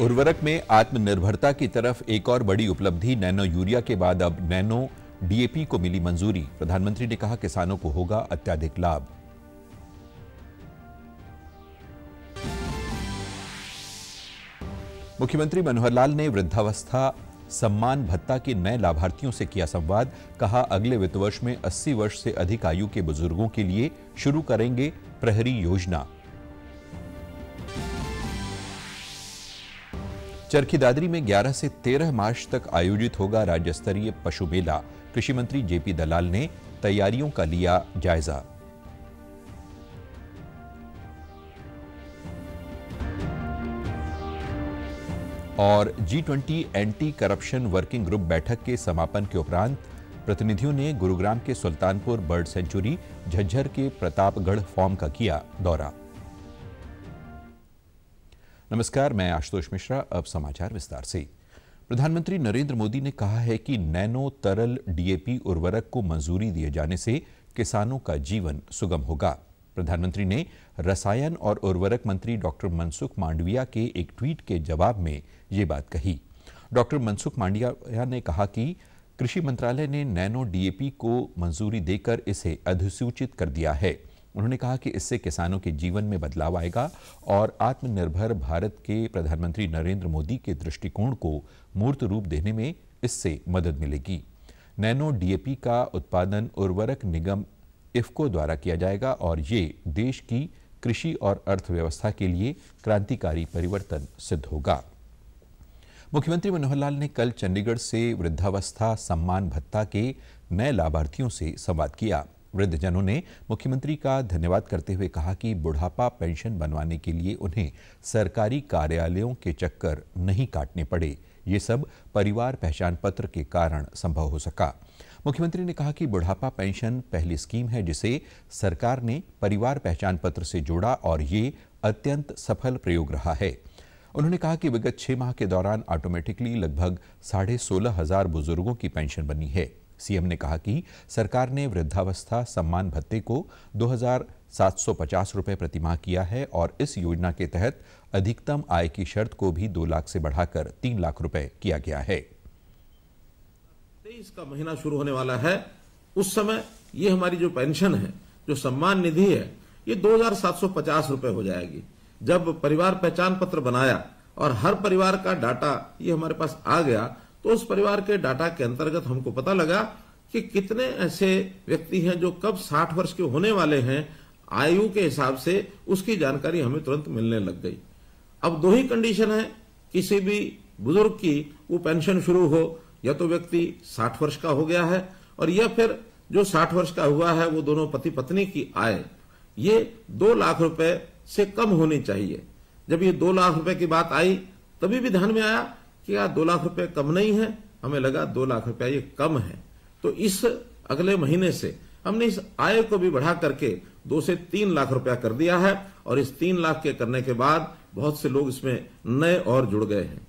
उर्वरक में आत्मनिर्भरता की तरफ एक और बड़ी उपलब्धि, नैनो यूरिया के बाद अब नैनो डीएपी को मिली मंजूरी। प्रधानमंत्री ने कहा, किसानों को होगा अत्यधिक लाभ। मुख्यमंत्री मनोहर लाल ने वृद्धावस्था सम्मान भत्ता के नए लाभार्थियों से किया संवाद। कहा, अगले वित्त वर्ष में 80 वर्ष से अधिक आयु के बुजुर्गों के लिए शुरू करेंगे प्रहरी योजना। चरखी दादरी में 11 से 13 मार्च तक आयोजित होगा राज्य स्तरीय पशु मेला। कृषि मंत्री जेपी दलाल ने तैयारियों का लिया जायजा। और G20 anti corruption working group बैठक के समापन के उपरांत प्रतिनिधियों ने गुरुग्राम के सुल्तानपुर बर्ड सेंचुरी, झज्जर के प्रतापगढ़ फार्म का किया दौरा। नमस्कार, मैं आशुतोष मिश्रा। अब समाचार विस्तार से। प्रधानमंत्री नरेंद्र मोदी ने कहा है कि नैनो तरल डीएपी उर्वरक को मंजूरी दिए जाने से किसानों का जीवन सुगम होगा। प्रधानमंत्री ने रसायन और उर्वरक मंत्री डॉक्टर मनसुख मांडविया के एक ट्वीट के जवाब में ये बात कही। डॉक्टर मनसुख मांडविया ने कहा कि कृषि मंत्रालय ने नैनो डीएपी को मंजूरी देकर इसे अधिसूचित कर दिया है। उन्होंने कहा कि इससे किसानों के जीवन में बदलाव आएगा और आत्मनिर्भर भारत के प्रधानमंत्री नरेंद्र मोदी के दृष्टिकोण को मूर्त रूप देने में इससे मदद मिलेगी। नैनो डीएपी का उत्पादन उर्वरक निगम इफ्को द्वारा किया जाएगा और ये देश की कृषि और अर्थव्यवस्था के लिए क्रांतिकारी परिवर्तन सिद्ध होगा। मुख्यमंत्री मनोहर लाल ने कल चंडीगढ़ से वृद्धावस्था सम्मान भत्ता के नए लाभार्थियों से संवाद किया। वृद्धजनों ने मुख्यमंत्री का धन्यवाद करते हुए कहा कि बुढ़ापा पेंशन बनवाने के लिए उन्हें सरकारी कार्यालयों के चक्कर नहीं काटने पड़े। ये सब परिवार पहचान पत्र के कारण संभव हो सका। मुख्यमंत्री ने कहा कि बुढ़ापा पेंशन पहली स्कीम है जिसे सरकार ने परिवार पहचान पत्र से जोड़ा और ये अत्यंत सफल प्रयोग रहा है। उन्होंने कहा कि विगत 6 माह के दौरान ऑटोमेटिकली लगभग 16,500 बुजुर्गों की पेंशन बनी है। सीएम ने कहा कि सरकार ने वृद्धावस्था सम्मान भत्ते को 2,750 रुपए प्रतिमाह किया है और इस योजना के तहत अधिकतम आय की शर्त को भी 2 लाख से बढ़ाकर 3 लाख रुपए किया गया है। 23 का महीना शुरू होने वाला है, उस समय ये हमारी जो पेंशन है, जो सम्मान निधि है, ये 2,750 रुपए हो जाएगी। जब परिवार पहचान पत्र बनाया और हर परिवार का डाटा ये हमारे पास आ गया, तो उस परिवार के डाटा के अंतर्गत हमको पता लगा कि कितने ऐसे व्यक्ति हैं जो कब 60 वर्ष के होने वाले हैं, आयु के हिसाब से उसकी जानकारी हमें तुरंत मिलने लग गई। अब 2 ही कंडीशन है किसी भी बुजुर्ग की वो पेंशन शुरू हो, या तो व्यक्ति 60 वर्ष का हो गया है और या फिर जो 60 वर्ष का हुआ है वो दोनों पति पत्नी की आय ये 2 लाख रुपए से कम होनी चाहिए। जब ये 2 लाख रुपए की बात आई तभी भी ध्यान में आया कि यार 2 लाख रुपए कम नहीं है, हमें लगा 2 लाख रुपया ये कम है। तो इस अगले महीने से हमने इस आय को भी बढ़ा करके 2 से 3 लाख रुपया कर दिया है और इस 3 लाख के करने के बाद बहुत से लोग इसमें नए और जुड़ गए हैं।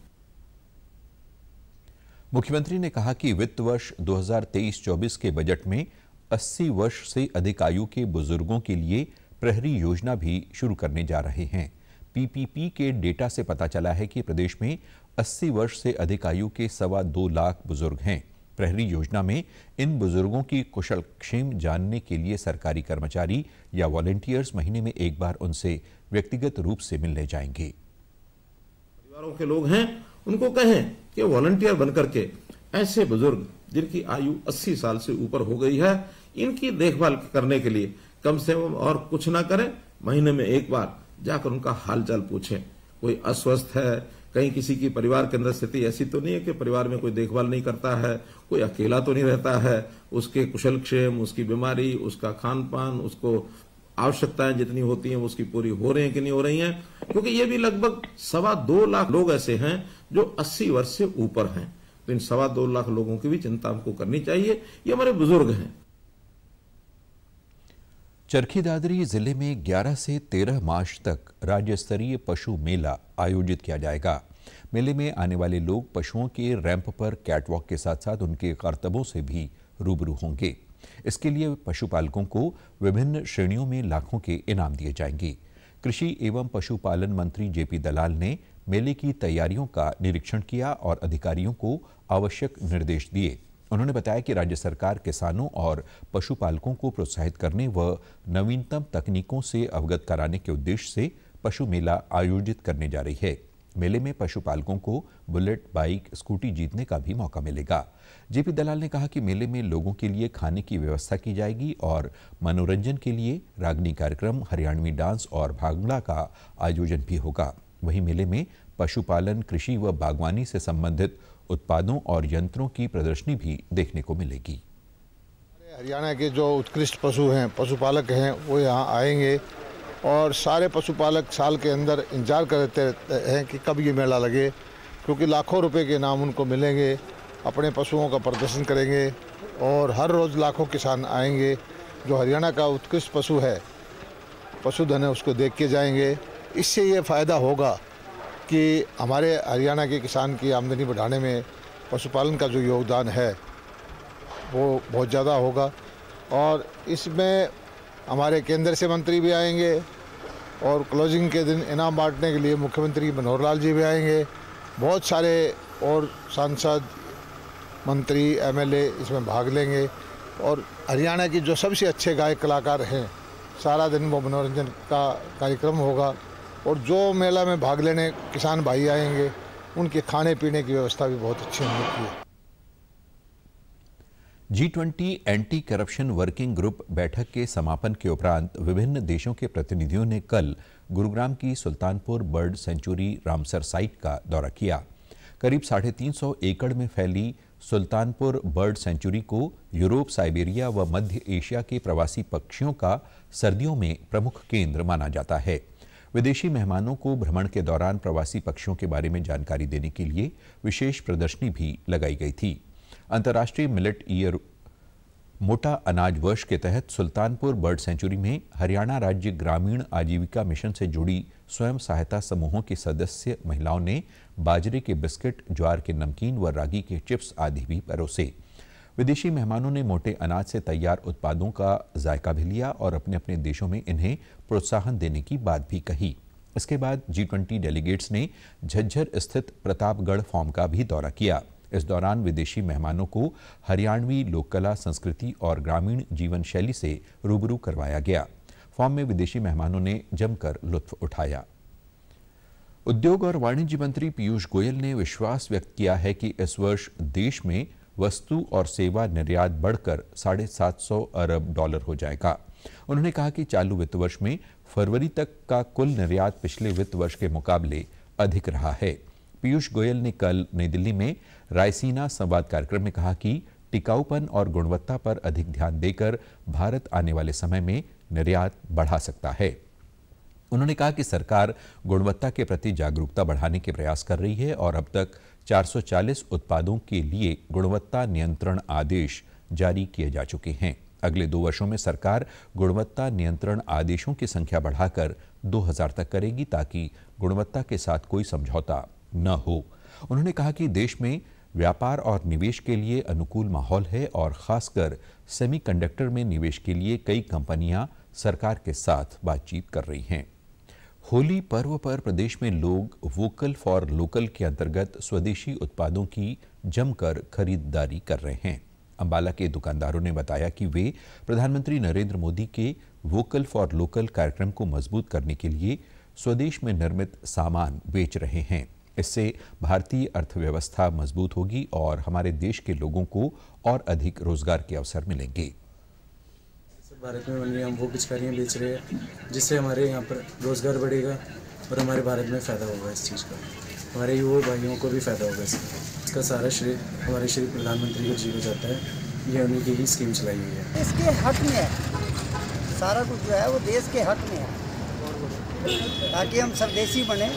मुख्यमंत्री ने कहा कि वित्त वर्ष 2023-24 के बजट में 80 वर्ष से अधिक आयु के बुजुर्गों के लिए प्रहरी योजना भी शुरू करने जा रहे हैं। पीपीपी के डेटा से पता चला है कि प्रदेश में 80 वर्ष से अधिक आयु के 2.25 लाख बुजुर्ग हैं। प्रहरी योजना में इन बुजुर्गों की कुशल क्षेम जानने के लिए सरकारी कर्मचारी या वॉलंटियर्स महीने में एक बार उनसे व्यक्तिगत रूप से मिलने जाएंगे। परिवारों के लोग हैं उनको कहें कि वॉलंटियर बनकर के ऐसे बुजुर्ग जिनकी आयु 80 साल से ऊपर हो गई है, इनकी देखभाल करने के लिए कम से कम और कुछ ना करें, महीने में एक बार जाकर उनका हालचाल पूछें। कोई अस्वस्थ है, कहीं किसी की परिवार के अंदर स्थिति ऐसी तो नहीं है कि परिवार में कोई देखभाल नहीं करता है, कोई अकेला तो नहीं रहता है, उसके कुशल क्षेम, उसकी बीमारी, उसका खान पान, उसको आवश्यकताएं जितनी होती हैं उसकी पूरी हो रही हैं कि नहीं हो रही हैं। क्योंकि ये भी लगभग 2.25 लाख लोग ऐसे हैं जो 80 वर्ष से ऊपर हैं। तो इन 2.25 लाख लोगों की भी चिंता हमको करनी चाहिए। ये हमारे बुजुर्ग हैं। चरखी दादरी जिले में 11 से 13 मार्च तक राज्य स्तरीय पशु मेला आयोजित किया जाएगा। मेले में आने वाले लोग पशुओं के रैंप पर कैटवॉक के साथ साथ उनके करतबों से भी रूबरू होंगे। इसके लिए पशुपालकों को विभिन्न श्रेणियों में लाखों के इनाम दिए जाएंगे। कृषि एवं पशुपालन मंत्री जेपी दलाल ने मेले की तैयारियों का निरीक्षण किया और अधिकारियों को आवश्यक निर्देश दिए। उन्होंने बताया कि राज्य सरकार किसानों और पशुपालकों को प्रोत्साहित करने व नवीनतम तकनीकों से अवगत कराने के उद्देश्य से पशु मेला आयोजित करने जा रही है। मेले में पशुपालकों को बुलेट, बाइक, स्कूटी जीतने का भी मौका मिलेगा। जेपी दलाल ने कहा कि मेले में लोगों के लिए खाने की व्यवस्था की जाएगी और मनोरंजन के लिए रागनी कार्यक्रम, हरियाणवी डांस और भांगड़ा का आयोजन भी होगा। वहीं मेले में पशुपालन, कृषि व बागवानी से संबंधित उत्पादों और यंत्रों की प्रदर्शनी भी देखने को मिलेगी। हरियाणा के जो उत्कृष्ट पशु हैं, पशुपालक हैं, वो यहाँ आएंगे और सारे पशुपालक साल के अंदर इंतजार करते हैं कि कब ये मेला लगे, क्योंकि लाखों रुपए के इनाम उनको मिलेंगे। अपने पशुओं का प्रदर्शन करेंगे और हर रोज़ लाखों किसान आएंगे। जो हरियाणा का उत्कृष्ट पशु है, पशुधन है, उसको देख के जाएंगे। इससे ये फ़ायदा होगा कि हमारे हरियाणा के किसान की आमदनी बढ़ाने में पशुपालन का जो योगदान है वो बहुत ज़्यादा होगा। और इसमें हमारे केंद्र से मंत्री भी आएंगे और क्लोजिंग के दिन इनाम बांटने के लिए मुख्यमंत्री मनोहर लाल जी भी आएंगे। बहुत सारे और सांसद, मंत्री, एमएलए इसमें भाग लेंगे और हरियाणा की जो सबसे अच्छे गायक कलाकार हैं, सारा दिन वो मनोरंजन का कार्यक्रम होगा। और जो मेला में भाग लेने किसान भाई आएंगे, उनके खाने पीने की व्यवस्था भी बहुत अच्छी होने की है। G20 anti corruption working group बैठक के समापन के उपरांत विभिन्न देशों के प्रतिनिधियों ने कल गुरुग्राम की Sultanpur bird sanctuary Ramsar site का दौरा किया। करीब 350 एकड़ में फैली सुल्तानपुर बर्ड सेंचुरी को यूरोप, साइबेरिया व मध्य एशिया के प्रवासी पक्षियों का सर्दियों में प्रमुख केंद्र माना जाता है। विदेशी मेहमानों को भ्रमण के दौरान प्रवासी पक्षियों के बारे में जानकारी देने के लिए विशेष प्रदर्शनी भी लगाई गई थी। अंतर्राष्ट्रीय मिलेट ईयर मोटा अनाज वर्ष के तहत सुल्तानपुर बर्ड सेंचुरी में हरियाणा राज्य ग्रामीण आजीविका मिशन से जुड़ी स्वयं सहायता समूहों की सदस्य महिलाओं ने बाजरे के बिस्किट, ज्वार के नमकीन व रागी के चिप्स आदि भी परोसे। विदेशी मेहमानों ने मोटे अनाज से तैयार उत्पादों का जायका भी लिया और अपने अपने देशों में इन्हें प्रोत्साहन देने की बात भी कही। इसके बाद G20 डेलीगेट्स ने झज्जर स्थित प्रतापगढ़ फार्म का भी दौरा किया। इस दौरान विदेशी मेहमानों को हरियाणवी लोक कला, संस्कृति और ग्रामीण जीवन शैली से रूबरू करवाया गया। फार्म में विदेशी मेहमानों ने जमकर लुत्फ उठाया। उद्योग और वाणिज्य मंत्री पीयूष गोयल ने विश्वास व्यक्त किया है कि इस वर्ष देश में वस्तु और सेवा निर्यात बढ़कर $750 अरब हो जाएगा। उन्होंने कहा कि चालू वित्त वर्ष में फरवरी तक का कुल निर्यात पिछले वित्त वर्ष के मुकाबले अधिक रहा है। पीयूष गोयल ने कल नई दिल्ली में रायसीना संवाद कार्यक्रम में कहा कि टिकाऊपन और गुणवत्ता पर अधिक ध्यान देकर भारत आने वाले समय में निर्यात बढ़ा सकता है। उन्होंने कहा कि सरकार गुणवत्ता के प्रति जागरूकता बढ़ाने के प्रयास कर रही है और अब तक 440 उत्पादों के लिए गुणवत्ता नियंत्रण आदेश जारी किए जा चुके हैं। अगले 2 वर्षों में सरकार गुणवत्ता नियंत्रण आदेशों की संख्या बढ़ाकर 2000 तक करेगी ताकि गुणवत्ता के साथ कोई समझौता न हो। उन्होंने कहा कि देश में व्यापार और निवेश के लिए अनुकूल माहौल है और खासकर सेमीकंडक्टर में निवेश के लिए कई कंपनियां सरकार के साथ बातचीत कर रही हैं। होली पर्व पर प्रदेश में लोग वोकल फॉर लोकल के अंतर्गत स्वदेशी उत्पादों की जमकर खरीदारी कर रहे हैं। अंबाला के दुकानदारों ने बताया कि वे प्रधानमंत्री नरेंद्र मोदी के वोकल फॉर लोकल कार्यक्रम को मजबूत करने के लिए स्वदेश में निर्मित सामान बेच रहे हैं। इससे भारतीय अर्थव्यवस्था मजबूत होगी और हमारे देश के लोगों को और अधिक रोजगार के अवसर मिलेंगे। भारत में बन रही हम वो पिचकारियाँ बेच रहे हैं, जिससे हमारे यहाँ पर रोजगार बढ़ेगा और हमारे भारत में फ़ायदा होगा इस चीज़ का। हमारे युवा भाइयों को भी फ़ायदा होगा इसका सारा श्रेय हमारे श्री प्रधानमंत्री जी को जाता है। ये उन्हीं की ही स्कीम चलाई हुई है। इसके हक में है, सारा कुछ जो है वो देश के हक में है, ताकि हम स्वदेशी बने,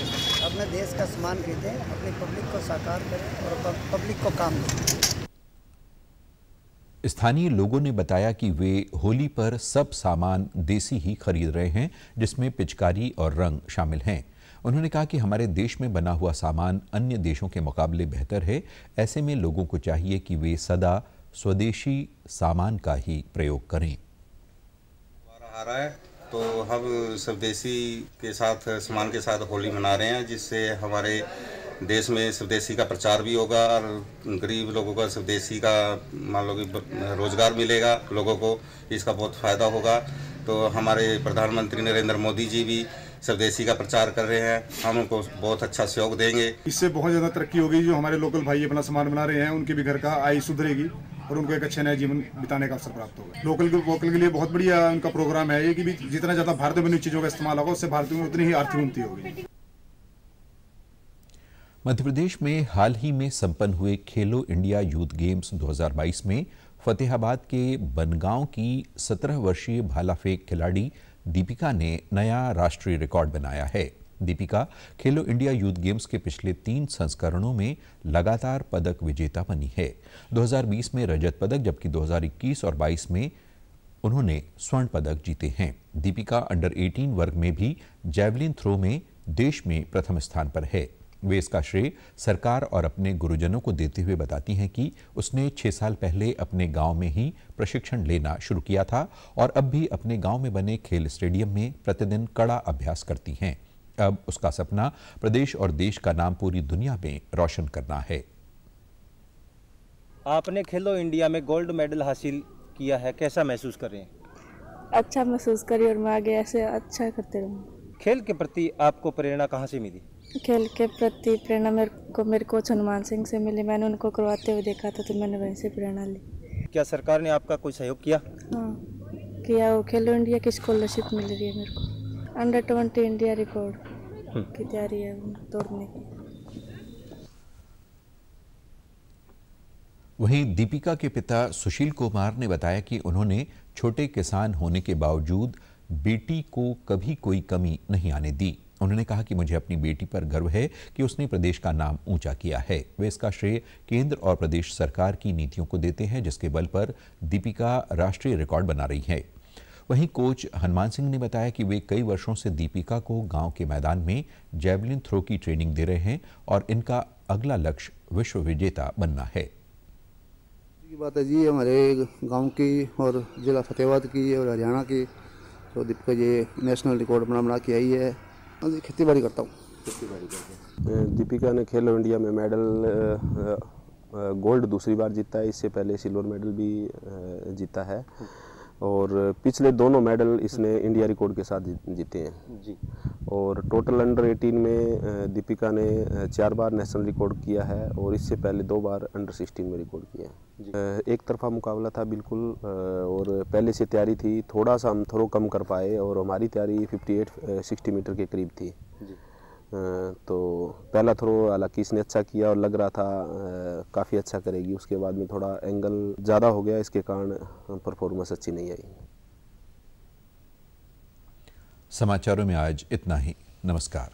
अपने देश का सामान खरीदें, अपनी पब्लिक को साकार करें और पब्लिक को काम दें। स्थानीय लोगों ने बताया कि वे होली पर सब सामान देसी ही खरीद रहे हैं, जिसमें पिचकारी और रंग शामिल हैं। उन्होंने कहा कि हमारे देश में बना हुआ सामान अन्य देशों के मुकाबले बेहतर है। ऐसे में लोगों को चाहिए कि वे सदा स्वदेशी सामान का ही प्रयोग करें। आ रहा है तो हम स्वदेशी के साथ सामान के साथ होली मना रहे हैं, जिससे हमारे देश में स्वदेशी का प्रचार भी होगा और गरीब लोगों का स्वदेशी का मान लो कि रोजगार मिलेगा, लोगों को इसका बहुत फायदा होगा। तो हमारे प्रधानमंत्री नरेंद्र मोदी जी भी स्वदेशी का प्रचार कर रहे हैं, हम उनको बहुत अच्छा सहयोग देंगे। इससे बहुत ज़्यादा तरक्की होगी। जो हमारे लोकल भाई अपना सामान बना रहे हैं उनके भी घर का आय सुधरेगी और उनको एक अच्छा नया जीवन बिताने का अवसर प्राप्त होगा। वोकल के लिए बहुत बढ़िया उनका प्रोग्राम है ये कि भी जितना ज़्यादा भारत में बनी चीज़ों का इस्तेमाल होगा उससे भारत में उतनी ही आर्थिक उन्नति होगी। मध्य प्रदेश में हाल ही में संपन्न हुए खेलो इंडिया यूथ गेम्स 2022 में फतेहाबाद के बनगांव की 17 वर्षीय भाला फेंक खिलाड़ी दीपिका ने नया राष्ट्रीय रिकॉर्ड बनाया है। दीपिका खेलो इंडिया यूथ गेम्स के पिछले 3 संस्करणों में लगातार पदक विजेता बनी है। 2020 में रजत पदक, जबकि 2021 और 22 में उन्होंने स्वर्ण पदक जीते हैं। दीपिका अंडर 18 वर्ग में भी जैवलिन थ्रो में देश में प्रथम स्थान पर है। वे इसका श्रेय सरकार और अपने गुरुजनों को देते हुए बताती हैं कि उसने 6 साल पहले अपने गांव में ही प्रशिक्षण लेना शुरू किया था और अब भी अपने गांव में बने खेल स्टेडियम में प्रतिदिन कड़ा अभ्यास करती हैं। अब उसका सपना प्रदेश और देश का नाम पूरी दुनिया में रोशन करना है। आपने खेलो इंडिया में गोल्ड मेडल हासिल किया है, कैसा महसूस कर रहे हैं? अच्छा महसूस करिए और मैं आगे ऐसे अच्छा करते रहूँ। खेल के प्रति आपको प्रेरणा कहाँ से मिली? खेल के प्रति प्रेरणा मेरे कोच हनुमान सिंह से मिली। मैंने उनको करवाते हुए देखा था तो मैंने वहीं से प्रेरणा ली। क्या सरकार ने आपका कोई सहयोग किया? हाँ किया। वो खेलो इंडिया की स्कॉलरशिप मिल रही है मेरे को। अंडर 20 इंडिया रिकॉर्ड की तैयारी है तोड़ने की। वहीं दीपिका के पिता सुशील कुमार ने बताया कि उन्होंने छोटे किसान होने के बावजूद बेटी को कभी कोई कमी नहीं आने दी। उन्होंने कहा कि मुझे अपनी बेटी पर गर्व है कि उसने प्रदेश का नाम ऊंचा किया है। वे इसका श्रेय केंद्र और प्रदेश सरकार की नीतियों को देते हैं, जिसके बल पर दीपिका राष्ट्रीय रिकॉर्ड बना रही है। वहीं कोच हनुमान सिंह ने बताया कि वे कई वर्षों से दीपिका को गांव के मैदान में जैवलिन थ्रो की ट्रेनिंग दे रहे हैं और इनका अगला लक्ष्य विश्व विजेता बनना है। बात है जी, हमारे गांव की और जिला फतेहाबाद की और हरियाणा की, तो दीपिका ये नेशनल रिकॉर्ड बना के आई है। खेती बाड़ी करता हूँ। दीपिका ने खेलो इंडिया में मेडल गोल्ड दूसरी बार जीता है। इससे पहले सिल्वर मेडल भी जीता है और पिछले दोनों मेडल इसने इंडिया रिकॉर्ड के साथ जीते हैं जी। और टोटल अंडर 18 में दीपिका ने 4 बार नेशनल रिकॉर्ड किया है और इससे पहले 2 बार अंडर 16 में रिकॉर्ड किया है। एक तरफा मुकाबला था बिल्कुल और पहले से तैयारी थी। थोड़ा सा हम थ्रो कम कर पाए और हमारी तैयारी 58-60 मीटर के करीब थी जी। तो पहला थ्रो हालांकि इसने अच्छा किया और लग रहा था काफ़ी अच्छा करेगी। उसके बाद में थोड़ा एंगल ज़्यादा हो गया, इसके कारण परफॉर्मेंस अच्छी नहीं आई। समाचारों में आज इतना ही। नमस्कार।